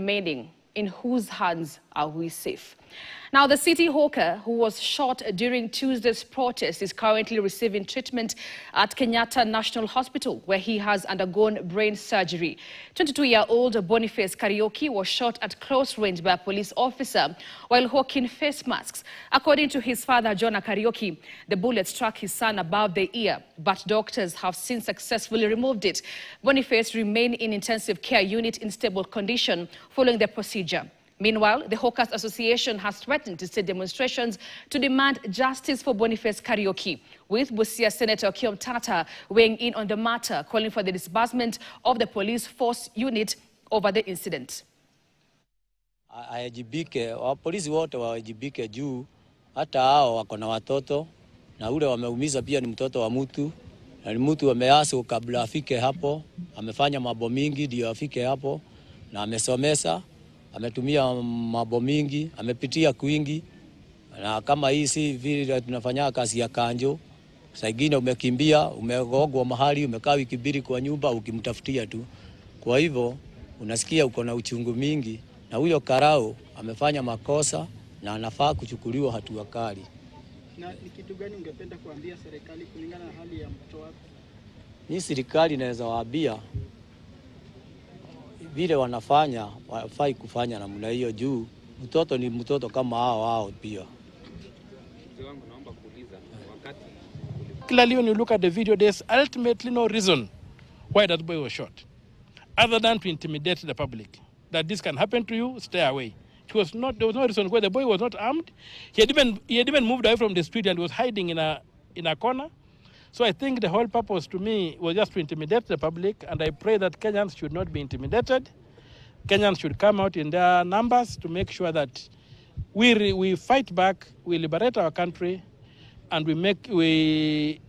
remaining. In whose hands are we safe? Now, the city hawker who was shot during Tuesday's protest is currently receiving treatment at Kenyatta National Hospital, where he has undergone brain surgery. 22-year-old Boniface Kariuki was shot at close range by a police officer while hawking face masks. According to his father, Jonah Kariuki, the bullet struck his son above the ear, but doctors have since successfully removed it. Boniface remained in intensive care unit in stable condition following the procedure. Meanwhile, the Hawkers Association has threatened to state demonstrations to demand justice for Boniface Kariuki, with Busia Senator Okiya Omtatah weighing in on the matter, calling for the disbursement of the police force unit over the incident. Polisi wote wawajibike juu hata hao wako na watoto na ule wameumiza pia ni mtoto wa mtu. Na ni mtu ameasi kabla afike hapo, amefanya mambo mingi ndio afike hapo na amesomesa. Ametumia mambo mingi, amepitia kwingi, na kama hii si vile tunafanya kazi ya kanjo. Saa ingine umekimbia, umegogwa mahali, umekaa wiki mbili kwa nyumba ukimtafutia tu. Kwa hivyo unasikia uko na uchungu mingi, na huyo karao amefanya makosa na anafaa kuchukuliwa hatua kali. Na ni kitu gani ungependa kuambia serikali kulingana na hali ya mtoto wako? Ni serikali inaweza waambia vile wanafanya, wafai kufanya namna hiyo juu mtoto ni mtoto kama hao pia. Clearly, when you look at the video, there's ultimately no reason why that boy was shot, other than to intimidate the public. That this can happen to you, stay away. There was no reason why the boy was not armed. He had even moved away from the street and was hiding in a corner. So I think the whole purpose to me was just to intimidate the public, and I pray that Kenyans should not be intimidated. Kenyans should come out in their numbers to make sure that we fight back, we liberate our country, and we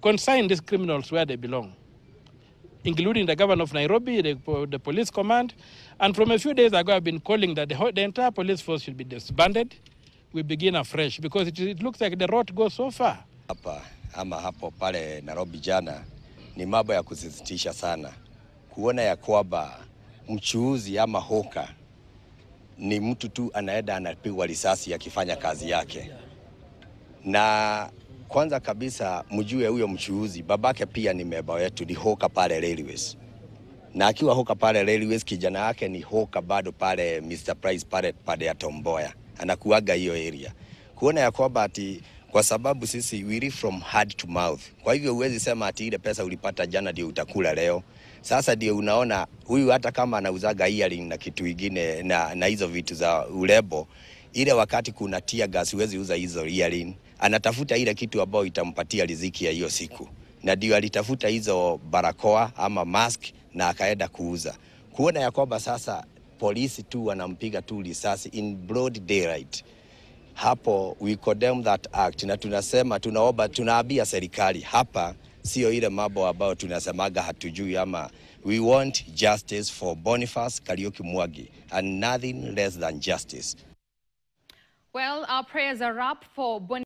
consign these criminals where they belong, including the governor of Nairobi, the police command. And from a few days ago, I've been calling that the entire police force should be disbanded. We begin afresh, because it looks like the road goes so far. Ama hapo pale Nairobi jana ni mambo ya kusisitisha sana kuona ya kwamba mchuuzi ama hoka ni mtu tu anaenda anapigwa risasi akifanya kazi yake. Na kwanza kabisa mjue huyo mchuuzi babake pia ni member wetu, ni hoka pale Railways, na akiwa hoka pale Railways kijana yake ni hoka bado pale Mr Price pale ya Tomboya, anakuaga hiyo area. Kuona ya kwamba ati kwa sababu sisi we live from hand to mouth. Kwa hivyo huwezi sema ati ile pesa ulipata jana ndio utakula leo. Sasa ndio unaona huyu hata kama anauzaga earring na kitu kingine na hizo vitu za urembo, ile wakati kuna tear gas huwezi uza hizo earring. Anatafuta ile kitu ambayo itampatia riziki ya hiyo siku. Na ndio alitafuta hizo barakoa ama mask na akaenda kuuza. Kuona ya kwamba sasa polisi tu wanampiga tu risasi in broad daylight. Hapo we condemn that act, na tunasema tunaambia serikali hapa sio ile mambo ambayo tunasemaga hatujui, ama we want justice for Boniface Kariuki Mwangi and nothing less than justice. Well, our prayers are up for Boniface.